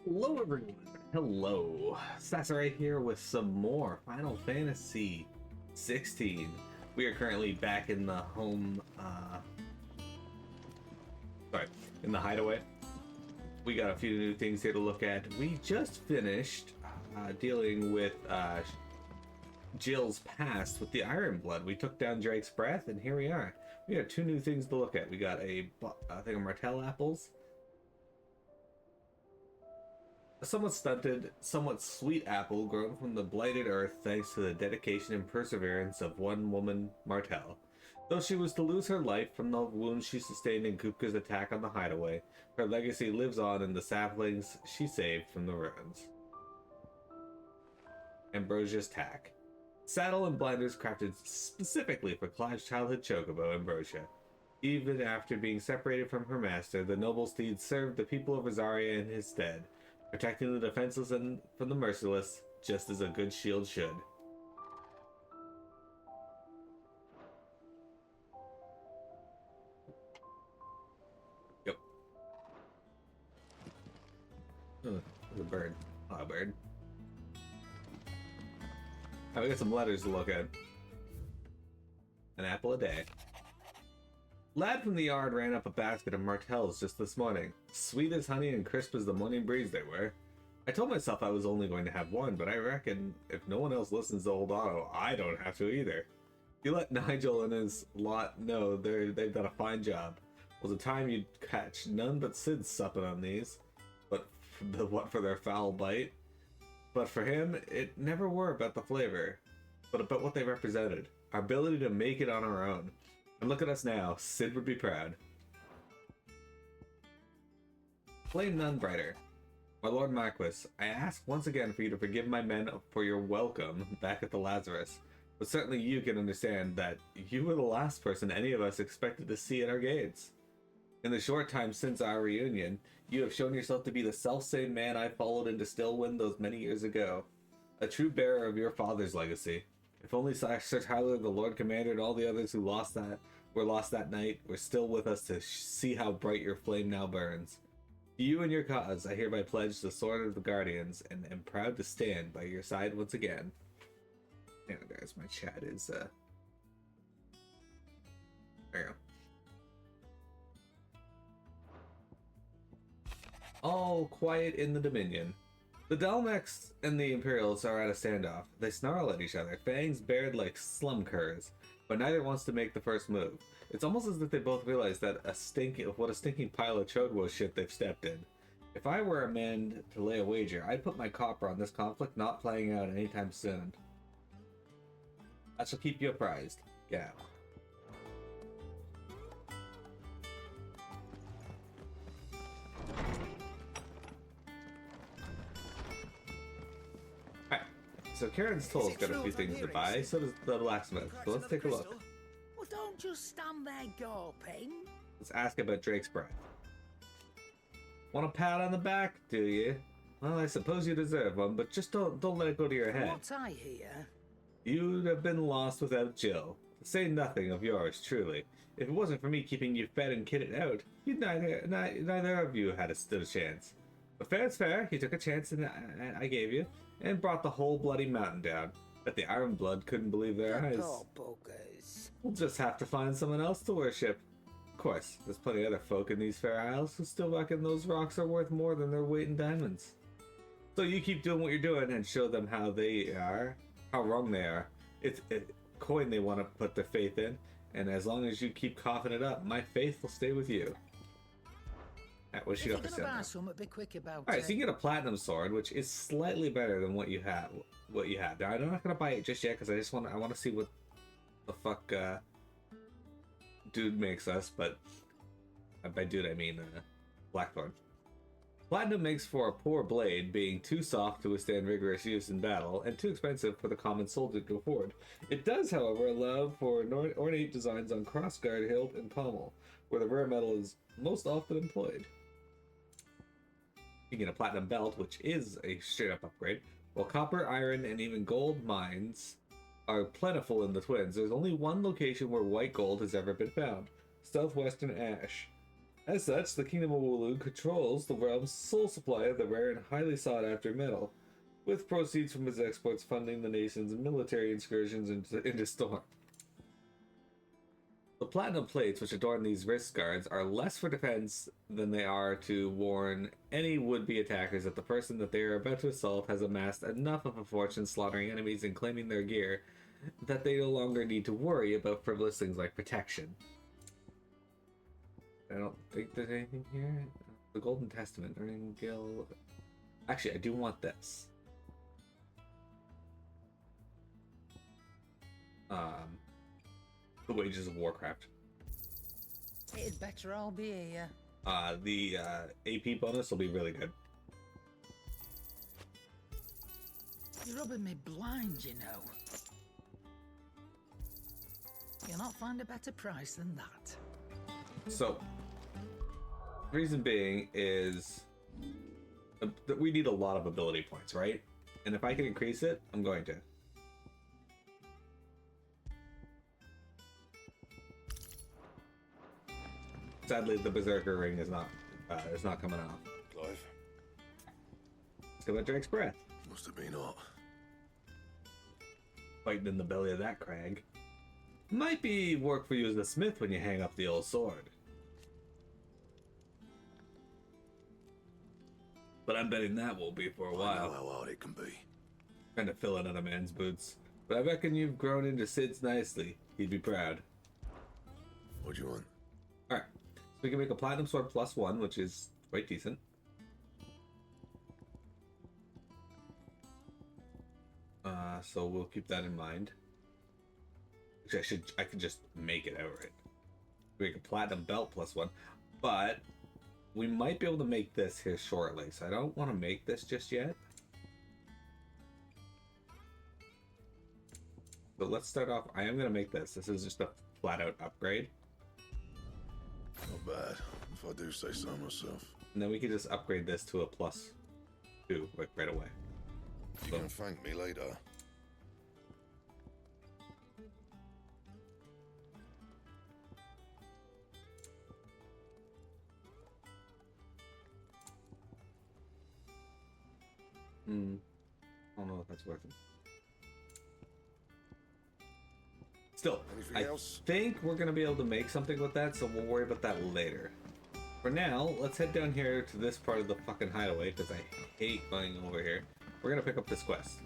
Hello everyone. Hello. Sasser here with some more Final Fantasy 16. We are currently back in the home in the hideaway. We got a few new things here to look at. We just finished dealing with Jill's past with the Iron Blood. We took down Drake's Breath and here we are. We got two new things to look at. We got a thing of Martell apples. A somewhat stunted, somewhat sweet apple grown from the blighted earth thanks to the dedication and perseverance of one woman, Martell. Though she was to lose her life from the wounds she sustained in Kupka's attack on the hideaway, her legacy lives on in the saplings she saved from the ruins. Ambrosia's Tack. Saddle and blinders crafted specifically for Clive's childhood chocobo, Ambrosia. Even after being separated from her master, the noble steed served the people of Rosaria in his stead, protecting the defenseless and from the merciless, just as a good shield should. Yep. Oh, there's a bird. Oh, a bird. Oh, we got some letters to look at. An apple a day. Lad from the yard ran up a basket of Martells just this morning. Sweet as honey and crisp as the morning breeze they were. I told myself I was only going to have one, but I reckon if no one else listens to old Otto, I don't have to either. You let Nigel and his lot know they've done a fine job. Was the time you'd catch none but Sid supping on these. But what for their foul bite? But for him, it never were about the flavor, but about what they represented. Our ability to make it on our own. And look at us now, Sid would be proud. Flame none brighter. My Lord Marquis, I ask once again for you to forgive my men for your welcome back at the Lazarus, but certainly you can understand that you were the last person any of us expected to see at our gates. In the short time since our reunion, you have shown yourself to be the self-same man I followed into Stillwind those many years ago, a true bearer of your father's legacy. If only Sir Tyler, the Lord Commander, and all the others who were lost that night were still with us to see how bright your flame now burns. To you and your cause, I hereby pledge the sword of the Guardians, and am proud to stand by your side once again. And there's my chat is, there you go. All quiet in the Dominion. The Dalmex and the Imperials are at a standoff. They snarl at each other, fangs bared like slum curs, but neither wants to make the first move. It's almost as if they both realize that what a stinking pile of Chodwo shit they've stepped in. If I were a man to lay a wager, I'd put my copper on this conflict not playing out anytime soon. I shall keep you apprised. Yeah. So Karen's toll's got a few things to buy, so does the blacksmith. So let's take a look. Well, don't just stand there gawping. Let's ask about Drake's Breath. Want a pat on the back, do you? Well, I suppose you deserve one, but just don't let it go to your head. What I hear? You'd have been lost without Jill. To say nothing of yours, truly. If it wasn't for me keeping you fed and kitted out, you'd neither of you had stood a chance. But fair's fair, you took a chance and I gave you, and brought the whole bloody mountain down. Bet the Iron Blood couldn't believe their eyes. Oh, buggers. We'll just have to find someone else to worship. Of course, there's plenty of other folk in these fair isles who still reckon those rocks are worth more than their weight in diamonds. So you keep doing what you're doing and show them how wrong they are. It's a coin they want to put their faith in, and as long as you keep coughing it up, my faith will stay with you. Alright, what she got for sale now? Be quick about Alright, so you can get a platinum sword, which is slightly better than what you have. Now, I'm not gonna buy it just yet because I want to see what the fuck dude makes us. But by dude I mean Blackthorn. Platinum makes for a poor blade, being too soft to withstand rigorous use in battle and too expensive for the common soldier to afford. It does, however, allow for ornate designs on crossguard, hilt, and pommel, where the rare metal is most often employed. You get a platinum belt, which is a straight-up upgrade. While copper, iron, and even gold mines are plentiful in the Twins, there's only one location where white gold has ever been found: southwestern Ash. As such, the Kingdom of Wooloo controls the realm's sole supply of the rare and highly sought-after metal, with proceeds from its exports funding the nation's military excursions into Storm. The platinum plates which adorn these wrist guards are less for defense than they are to warn any would-be attackers that the person that they are about to assault has amassed enough of a fortune slaughtering enemies and claiming their gear that they no longer need to worry about frivolous things like protection. I don't think there's anything here. The Golden Testament, Earning Guild. Actually, I do want this. The Wages of Warcraft. It'd better all be here. The AP bonus will be really good. You're rubbing me blind, you know. You'll not find a better price than that. So, reason being is that we need a lot of ability points, right? And if I can increase it, I'm going to. Sadly, the Berserker ring is not coming off. Clive? Let's go at Drake's Breath. Must have been hot. Fighting in the belly of that crag. Might be work for you as a smith when you hang up the old sword. But I'm betting that won't be for a I while. know how hard it can be. Trying to fill in on a man's boots. But I reckon you've grown into Sid's nicely. He'd be proud. What do you want? Alright. So we can make a platinum sword +1, which is quite decent. So we'll keep that in mind. Actually, I could just make it outright. Make a platinum belt +1. But we might be able to make this here shortly, so I don't want to make this just yet. But let's start off. I am going to make this. This is just a flat out upgrade. Not bad, if I do say so myself. And then we can just upgrade this to a +2 like right away. You can thank me later. I don't know if that's worth it. Still, Anything I else? think we're going to be able to make something with that, so we'll worry about that later. For now, let's head down here to this part of the fucking hideaway, because I hate going over here. We're going to pick up this quest.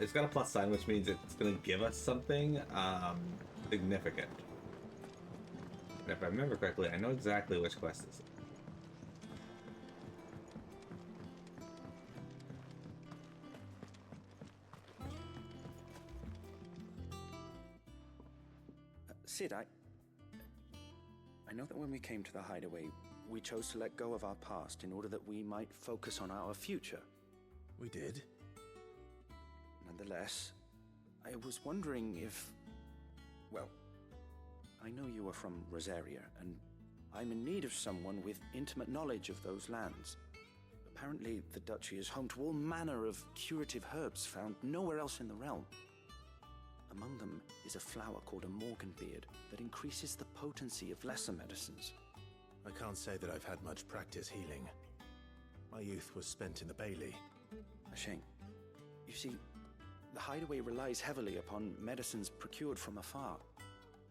It's got a plus sign, which means it's going to give us something significant. And if I remember correctly, I know exactly which quest this is. Sid, I know that when we came to the hideaway, we chose to let go of our past in order that we might focus on our future. We did? Nonetheless, I was wondering if... Well, I know you are from Rosaria, and I'm in need of someone with intimate knowledge of those lands. Apparently, the duchy is home to all manner of curative herbs found nowhere else in the realm. Among them is a flower called a morganbeard that increases the potency of lesser medicines. I can't say that I've had much practice healing. My youth was spent in the Bailey. A shame. You see, the hideaway relies heavily upon medicines procured from afar.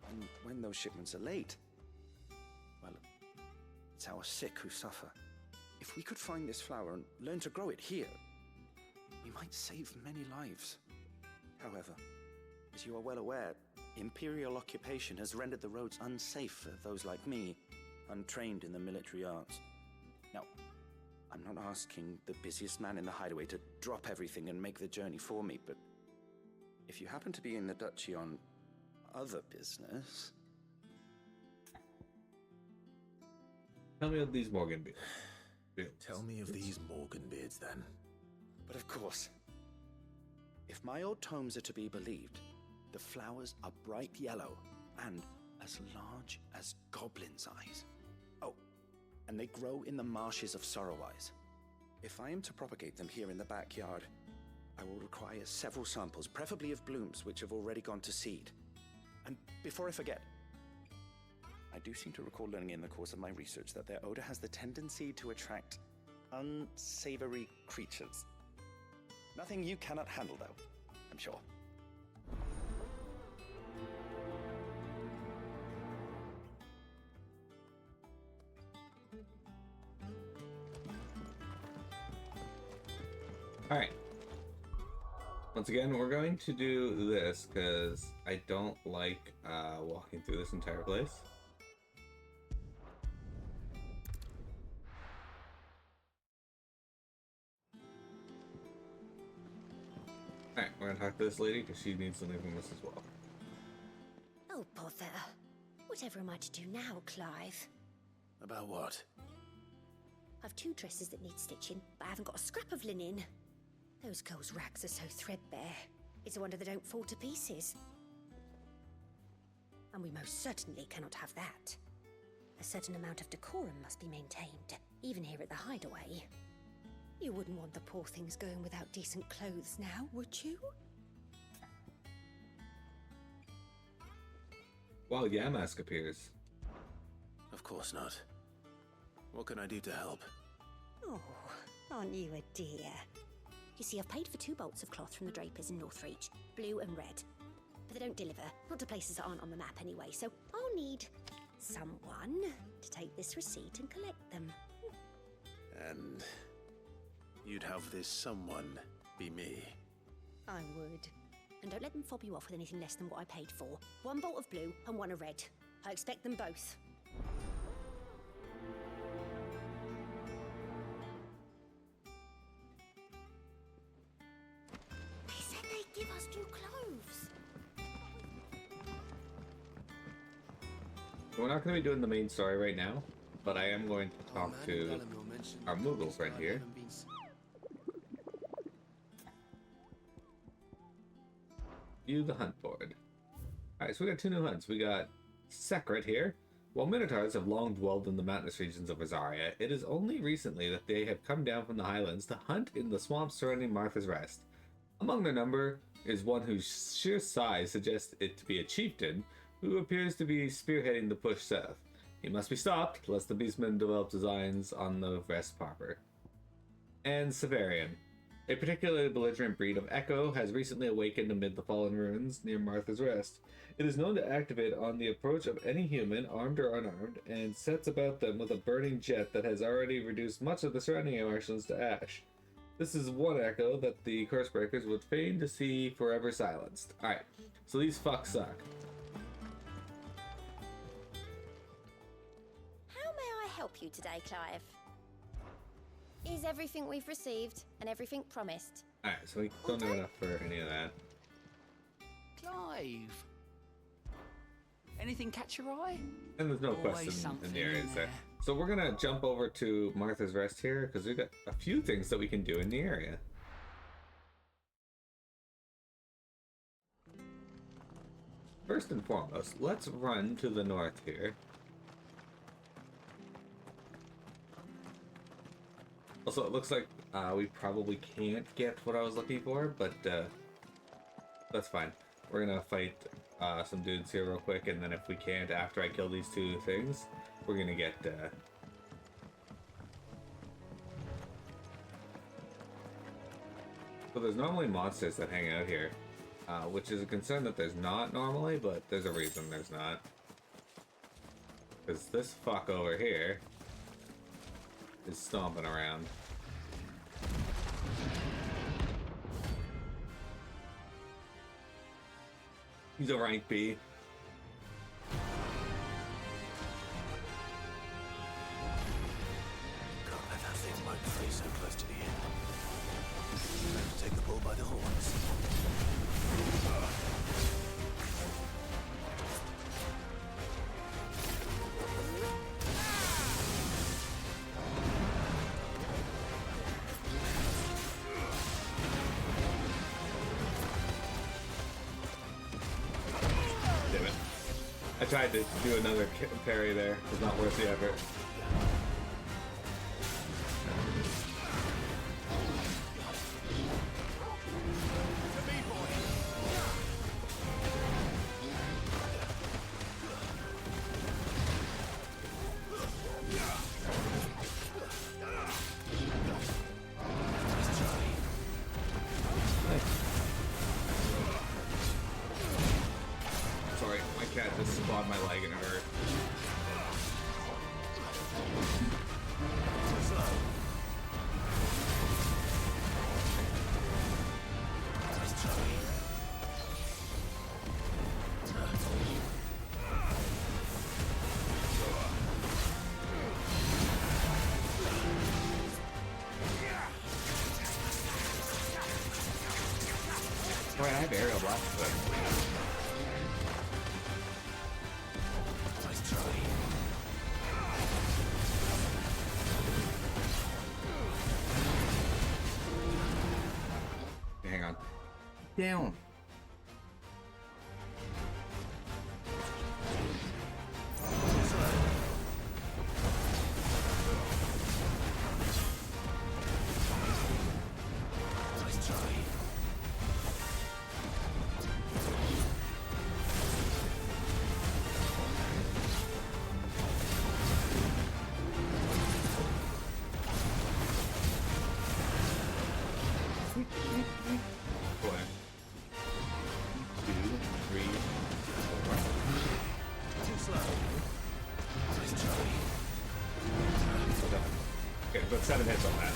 And when those shipments are late, well, it's our sick who suffer. If we could find this flower and learn to grow it here, we might save many lives. However, as you are well aware, imperial occupation has rendered the roads unsafe for those like me, untrained in the military arts. Now, I'm not asking the busiest man in the hideaway to drop everything and make the journey for me, but if you happen to be in the duchy on other business... Tell me of these Morganbeards. Tell me of these Morganbeards, then. But of course, if my old tomes are to be believed, the flowers are bright yellow and as large as goblins' eyes. Oh, and they grow in the marshes of Sorrowise. If I am to propagate them here in the backyard, I will require several samples, preferably of blooms which have already gone to seed. And before I forget, I do seem to recall learning in the course of my research that their odor has the tendency to attract unsavory creatures. Nothing you cannot handle, though, I'm sure. Alright. Once again, we're going to do this because I don't like walking through this entire place. Alright, we're gonna talk to this lady because she needs something from us as well. Oh, bother. Whatever am I to do now, Clive? About what? I've 2 dresses that need stitching, but I haven't got a scrap of linen. Those girls' rags are so threadbare. It's a wonder they don't fall to pieces. And we most certainly cannot have that. A certain amount of decorum must be maintained, even here at the hideaway. You wouldn't want the poor things going without decent clothes now, would you? While Yamask appears. Of course not. What can I do to help? Oh, aren't you a dear? You see, I've paid for 2 bolts of cloth from the drapers in Northreach, blue and red. But they don't deliver, not to places that aren't on the map anyway, so I'll need someone to take this receipt and collect them. And you'd have this someone be me. I would. And don't let them fob you off with anything less than what I paid for. 1 bolt of blue and 1 of red. I expect them both. They said they'd give us new clothes. We're not going to be doing the main story right now, but I am going to talk to our Moogle friend here. View the hunt board. Alright, so we got 2 new hunts. We got Secret here. While Minotaurs have long dwelled in the mountainous regions of Rosaria, it is only recently that they have come down from the highlands to hunt in the swamps surrounding Martha's Rest. Among their number is one whose sheer size suggests it to be a chieftain, who appears to be spearheading the push south. He must be stopped, lest the beastmen develop designs on the rest proper. And Severian. A particularly belligerent breed of echo has recently awakened amid the fallen ruins near Martha's Rest. It is known to activate on the approach of any human, armed or unarmed, and sets about them with a burning jet that has already reduced much of the surrounding marshlands to ash. This is one echo that the Cursebreakers would fain to see forever silenced. Alright, so these fucks suck. How may I help you today, Clive? Is everything we've received and everything promised? Alright, so we don't have enough for any of that. Clive. Anything catch your eye? And there's no Always quest in the something areas in there. there. So we're gonna jump over to Martha's Rest here, because we've got a few things that we can do in the area. First and foremost, let's run to the north here. Also, it looks like we probably can't get what I was looking for, but that's fine. We're gonna fight some dudes here real quick, and then if we can't, after I kill these 2 things, we're gonna get... So there's normally monsters that hang out here, which is a concern that there's not normally, but there's a reason there's not. Because this fuck over here is stomping around. He's a rank B. Can't let that thing bite the face so close to the end. Time to take the bull by the horns. Damn it. I tried to do another parry there. It was not worth the effort. Wait, I have aerial blast, but Nice try. hang on. Down. Nice try. Boy. 2, 3, 4. Too slow. Nice try. Okay, put 7 hits on that.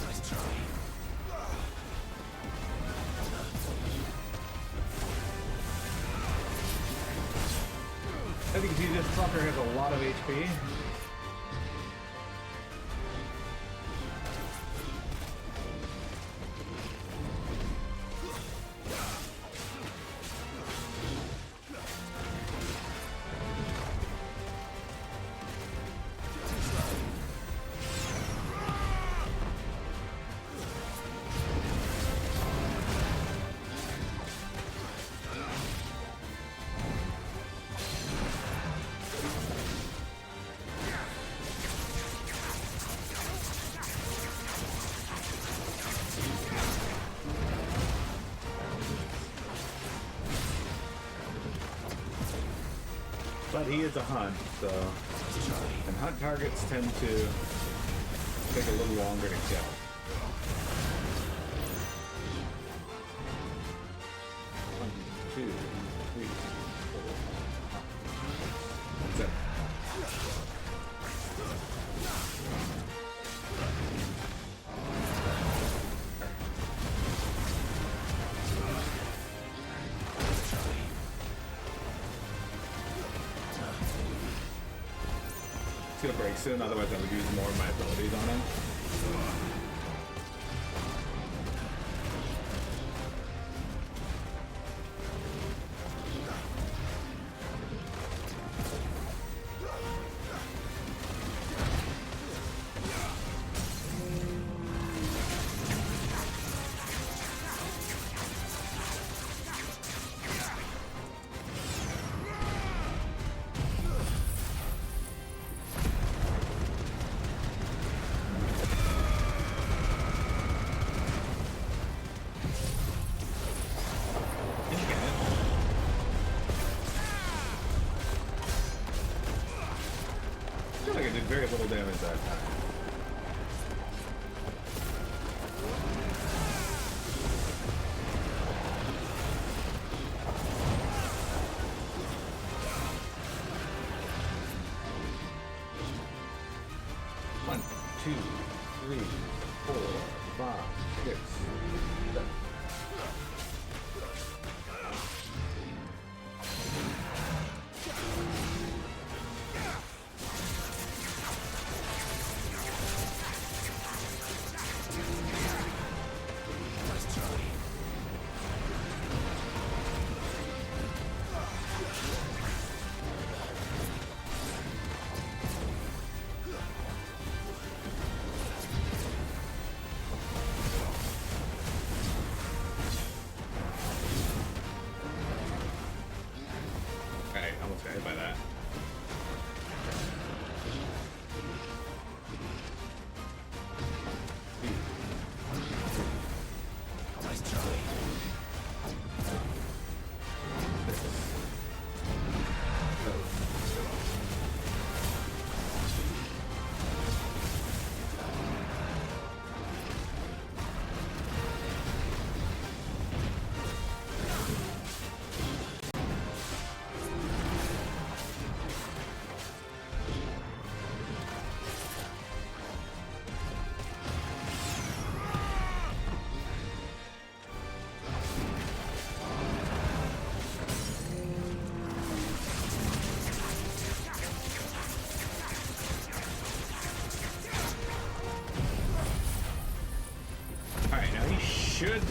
Nice try. As you can see, this fucker has a lot of HP. But he is a hunt, so... And hunt targets tend to take a little longer to kill. One, two, three, four, five, 7. He's gonna break soon, otherwise I would use more of my abilities on him. I feel like I did very little damage that time. One, two, three, 4, 5, 6, 7. Alright, almost got hit by that.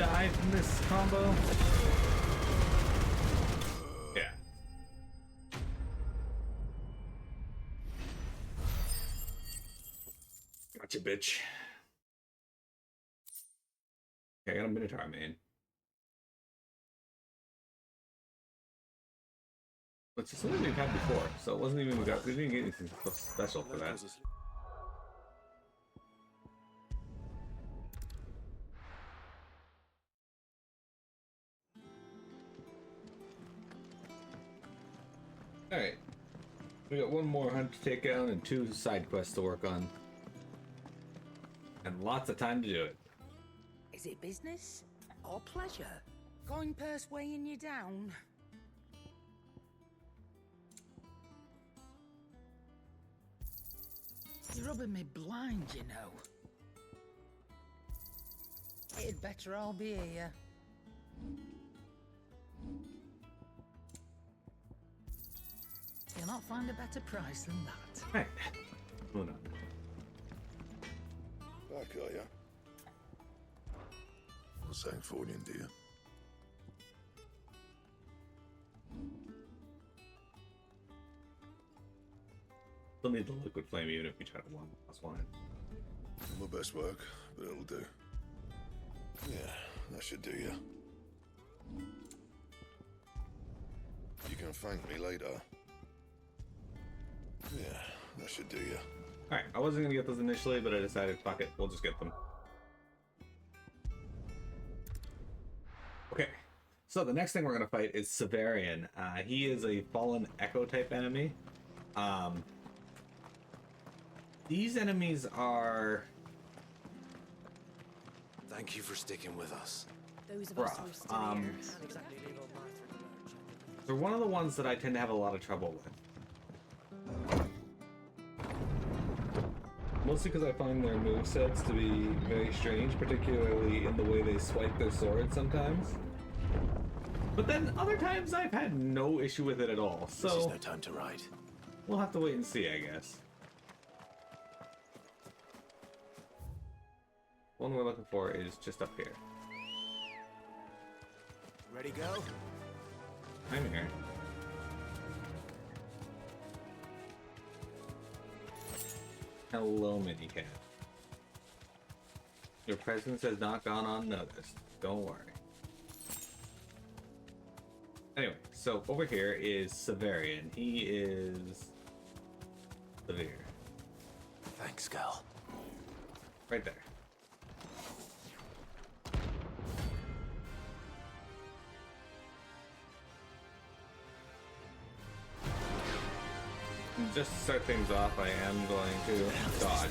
die from this combo? Yeah. Gotcha, bitch. Okay, I got a Minotaur main. Which is something we've had before, so it wasn't even we didn't get anything special for that. Alright. We got one more hunt to take down and 2 side quests to work on. And lots of time to do it. Is it business or pleasure? Coin purse weighing you down? You're rubbing me blind, you know. It'd better all be here. You'll not find a better price than that. Right. Hold on. Back, are ya? Not Sanktfordian, do you? Still need the liquid flame even if we try to +1 it. My best work, but it'll do. Yeah, that should do ya. You can thank me later. Yeah, that should do ya. Alright, I wasn't gonna get those initially, but I decided, fuck it, we'll just get them. Okay, so the next thing we're gonna fight is Severian. He is a fallen echo type enemy. These enemies are... Thank you for sticking with us. Those of us who are still here. They're one of the ones that I tend to have a lot of trouble with. Mostly because I find their movesets to be very strange, particularly in the way they swipe their sword sometimes. But then other times I've had no issue with it at all, so... This is no time to ride. We'll have to wait and see, I guess. One we're looking for is just up here. Ready, go? I'm here. Hello, Minicat. Your presence has not gone unnoticed. Don't worry. Anyway, so over here is Severian. He is severe. Thanks, Gal. Right there. And just to start things off, I am going to dodge.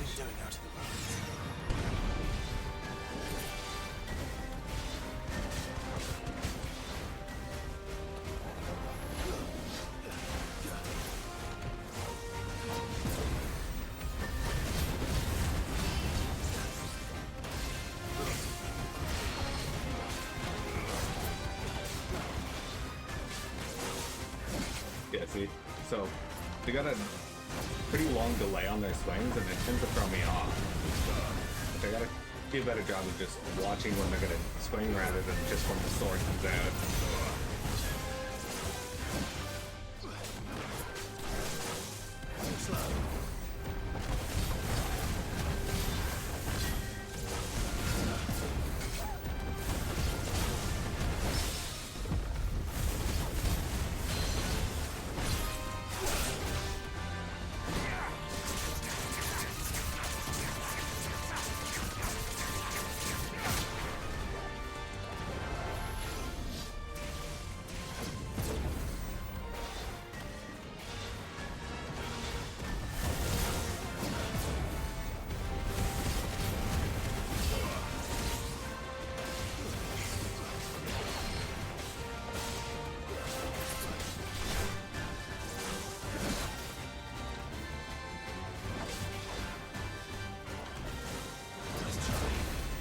Yeah, see? So, they got a pretty long delay on their swings, and it tends to throw me off. But I gotta do a better job of just watching when they're gonna swing rather than just when the sword comes out.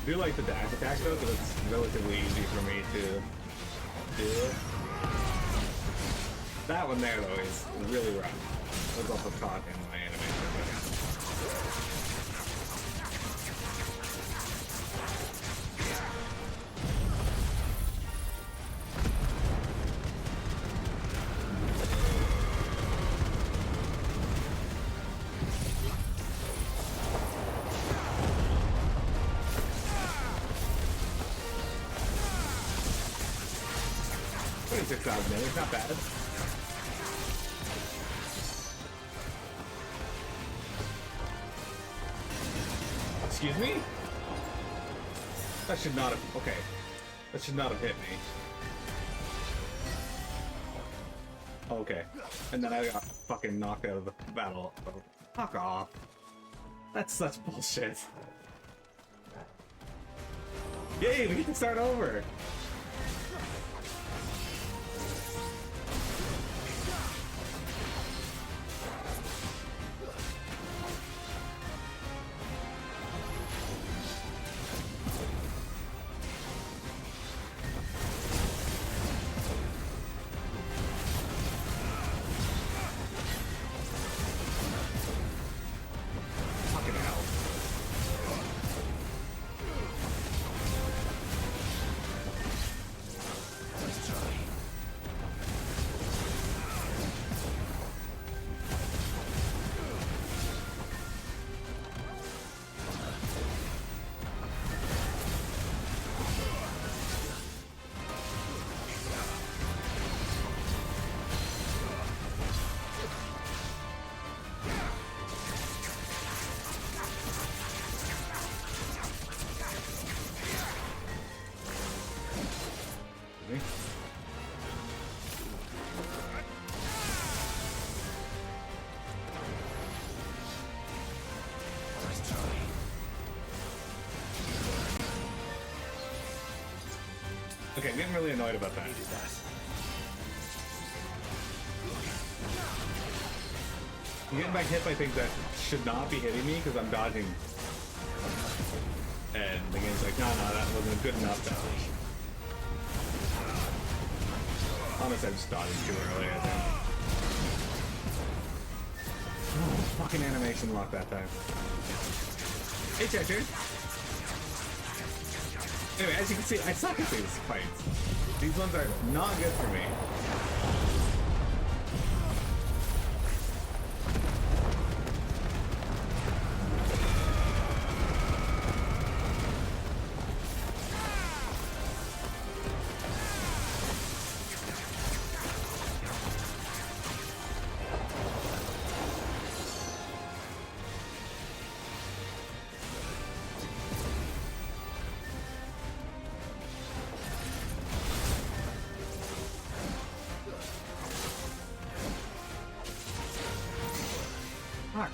I do like the dash attack though, because it's relatively easy for me to do it. That one there though is really rough. I was also caught in my animation. 26,000 damage, not bad. Excuse me? That should not have... Okay. That should not have hit me. Okay. And then I got fucking knocked out of the battle. Oh, fuck off. That's such bullshit. Yay, we get to start over! Fucking hell. Okay, I'm getting really annoyed about that. I'm getting back hit by things that should not be hitting me because I'm dodging. And the game's like, no, that wasn't good enough damage. Honestly, I just dodged too early, I think. Oh, fucking animation lock that time. Hey, Chester. Anyway, as you can see, I suck at these fights. These ones are not good for me. Fuck.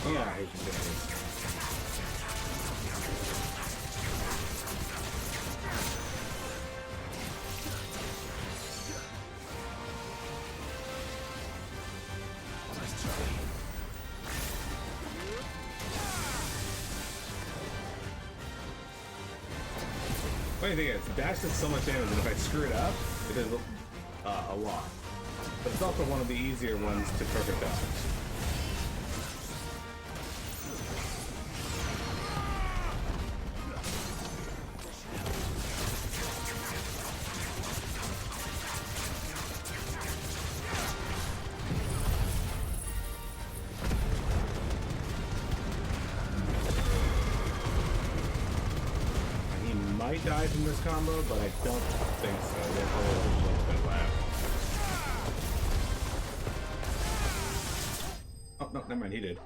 Yeah, I hate you guys. Funny thing is, the dash does so much damage, and if I screw it up, it does a lot. But it's also one of the easier ones to perfect dodge. Might die from this combo, but I don't think so. There's only a little bit left. Oh, no, never mind, he did.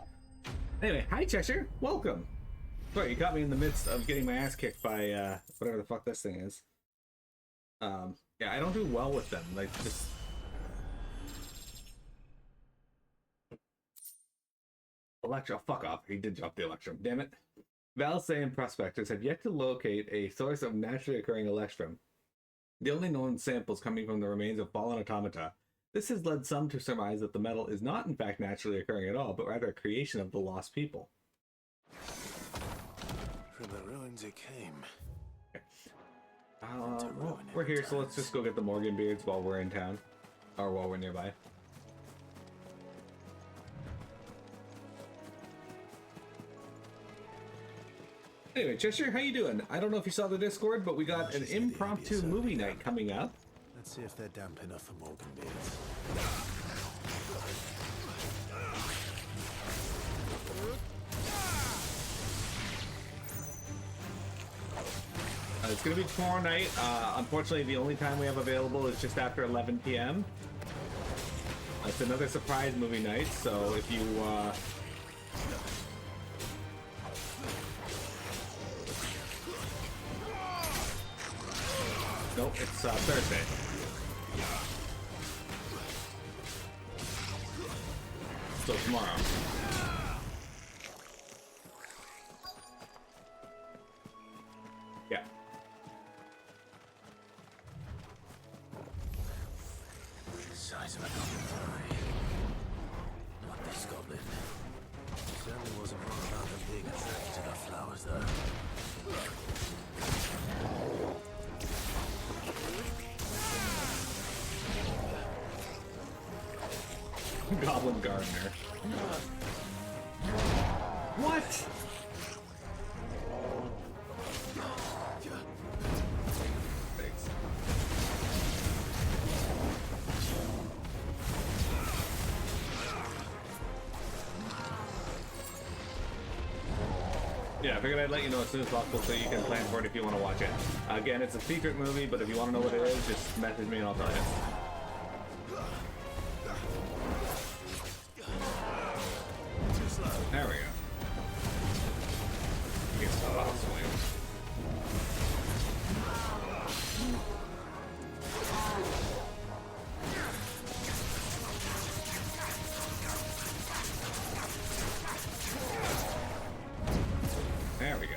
Anyway, hi Cheshire, welcome! Sorry, you caught me in the midst of getting my ass kicked by, whatever the fuck this thing is. Yeah, I don't do well with them, like, just... Electro, fuck off. He did drop the Electrum. Damn it. Valsaean prospectors have yet to locate a source of naturally occurring Electrum. The only known samples coming from the remains of fallen automata. This has led some to surmise that the metal is not in fact naturally occurring at all, but rather a creation of the lost people. From the ruins it came. Well, we're here, so let's just go get the Morgan beards while we're in town. Or while we're nearby. Anyway, Cheshire, how you doing? I don't know if you saw the Discord, but we got an impromptu movie night coming up. Let's see if they're damp enough for Morgan beards. It's going to be tomorrow night. Unfortunately, the only time we have available is just after 11 p.m. It's another surprise movie night, so if you... Nope, it's Thursday. So tomorrow. Yeah. Size of a goblin eye. Not this goblin. Certainly wasn't wrong about them being attracted to the flowers, though. Goblin Gardener. What? Thanks. Yeah, I figured I'd let you know as soon as possible so you can plan for it if you want to watch it. Again, it's a secret movie, but if you want to know what it is, just message me and I'll tell you. There we go. Get some off swing. There we go.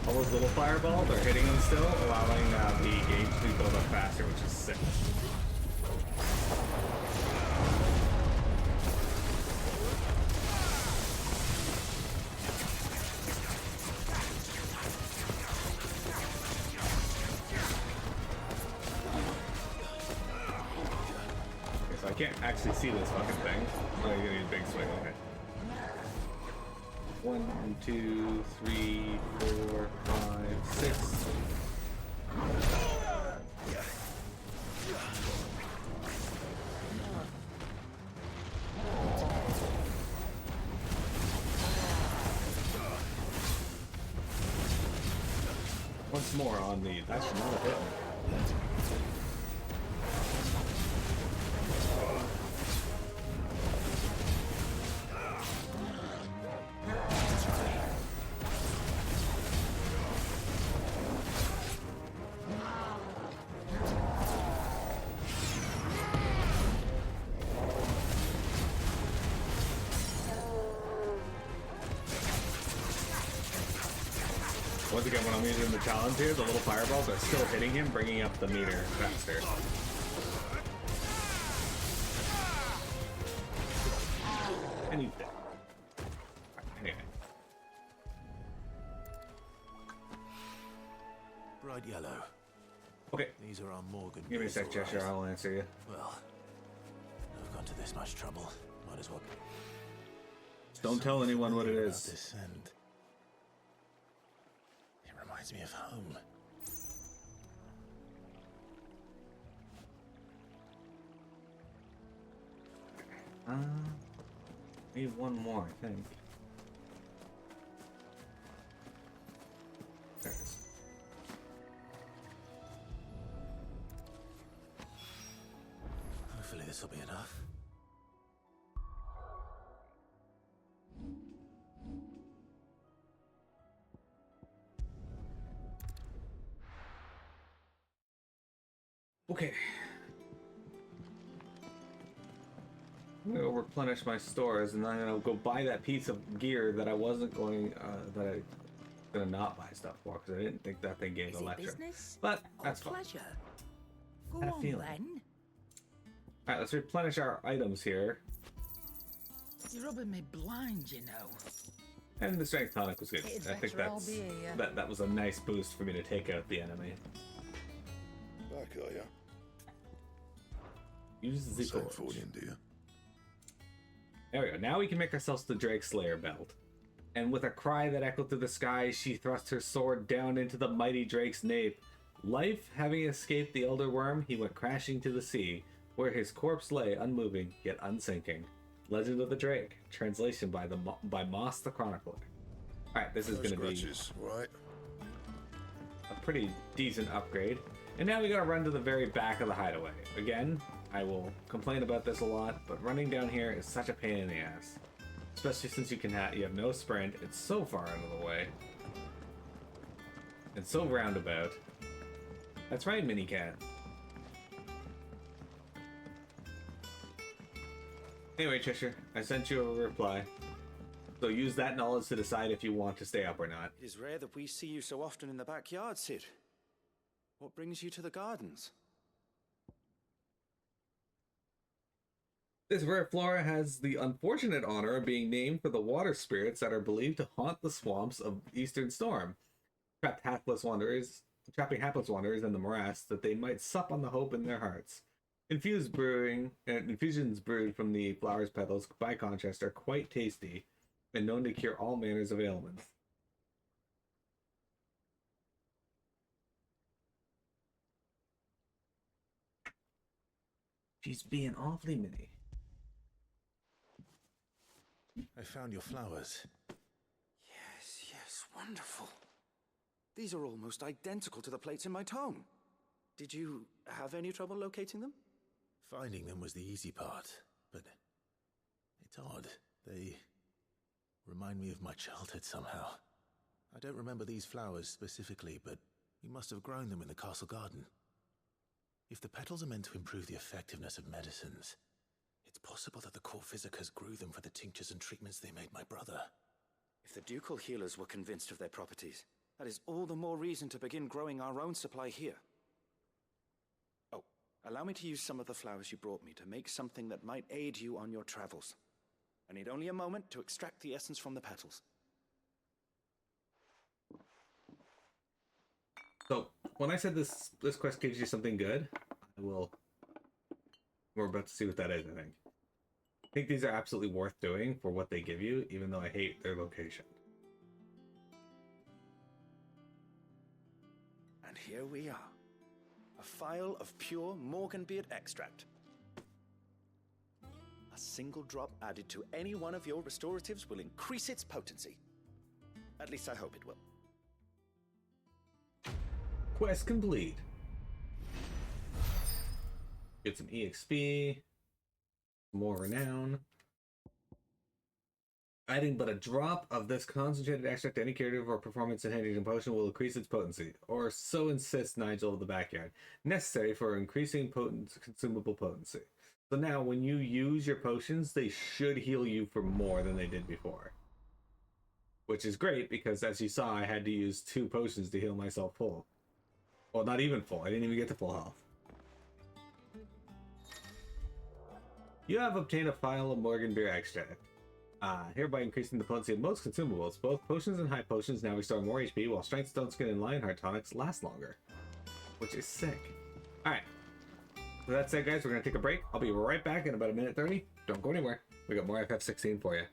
All those little fireballs are hitting him still, allowing the gauge to build up faster, which is sick. Okay, so I can't actually see this fucking thing. Oh, you're gonna need a big swing, okay. 1, 2, 3, 4, 5, 6. Once more on the. That should not have hit me. Once again, when I'm using the talons here, the little fireballs are still hitting him, bringing up the meter faster. Anything. Anyway. Bright yellow. Okay. These are our Morgan Give me a sec, beards, Cheshire. all I'll answer you. Well, I've gone to this much trouble. Might as well. Don't tell anyone what it About is. this scent. It reminds me of home. Need one more, I think. There it is. Hopefully this will be enough. Okay. I'm gonna go replenish my stores, and then I'm gonna go buy that piece of gear that I wasn't going, that I gonna not buy stuff for, because I didn't think that thing gave Is it Electra. business But or that's fine. pleasure? Go Had a on feeling. then. Alright, let's replenish our items here. You're rubbing me blind, you know. And the strength tonic was good. It's I think better I'll that's be here. that was a nice boost for me to take out the enemy. Back, are ya? Use the Same chords. for you, do you? There we go. Now we can make ourselves the Drake Slayer belt. And with a cry that echoed through the sky, she thrust her sword down into the mighty Drake's nape. Life having escaped the Elder Worm, he went crashing to the sea, where his corpse lay unmoving yet unsinking. Legend of the Drake, translation by Moss the Chronicler. All right, this is No going to be scratches, right? a pretty decent upgrade. And now we gotta run to the very back of the hideaway. Again, I will complain about this a lot, but running down here is such a pain in the ass. Especially since you have no sprint, it's so far out of the way. And so roundabout. That's right, Minicat. Anyway, Cheshire, I sent you a reply. So use that knowledge to decide if you want to stay up or not. It is rare that we see you so often in the backyard, Sid. What brings you to the gardens? This rare flora has the unfortunate honor of being named for the water spirits that are believed to haunt the swamps of Eastern Storm, trapping hapless wanderers in the morass that they might sup on the hope in their hearts. Infusions brewed from the flower's petals, by contrast, are quite tasty and known to cure all manners of ailments. She's being awfully mini. I found your flowers. Yes, wonderful. These are almost identical to the plates in my tome. Did you have any trouble locating them? Finding them was the easy part, but it's odd. They remind me of my childhood somehow. I don't remember these flowers specifically, but we must have grown them in the castle garden. If the petals are meant to improve the effectiveness of medicines, it's possible that the court physicers grew them for the tinctures and treatments they made my brother. If the ducal healers were convinced of their properties, that is all the more reason to begin growing our own supply here. Oh, allow me to use some of the flowers you brought me to make something that might aid you on your travels. I need only a moment to extract the essence from the petals. So, when I said this quest gives you something good, we're about to see what that is, I think. I think these are absolutely worth doing for what they give you, even though I hate their location. And here we are. A phial of pure Morganbeard extract. A single drop added to any one of your restoratives will increase its potency. At least I hope it will. Quest complete. Get some EXP, more renown. Adding but a drop of this concentrated extract to any curative or performance enhancing potion will increase its potency, or so insists Nigel of the Backyard, necessary for increasing consumable potency. So now when you use your potions, they should heal you for more than they did before. Which is great, because as you saw, I had to use 2 potions to heal myself full. Well, not even full. I didn't even get to full health. You have obtained a phial of Morganbeard extract. Hereby increasing the potency of most consumables. Both potions and high potions now restore more HP, while Strength, Stone Skin, and Lionheart tonics last longer. Which is sick. Alright. So that said, guys, we're going to take a break. I'll be right back in about a minute 30. Don't go anywhere. We got more FF16 for you.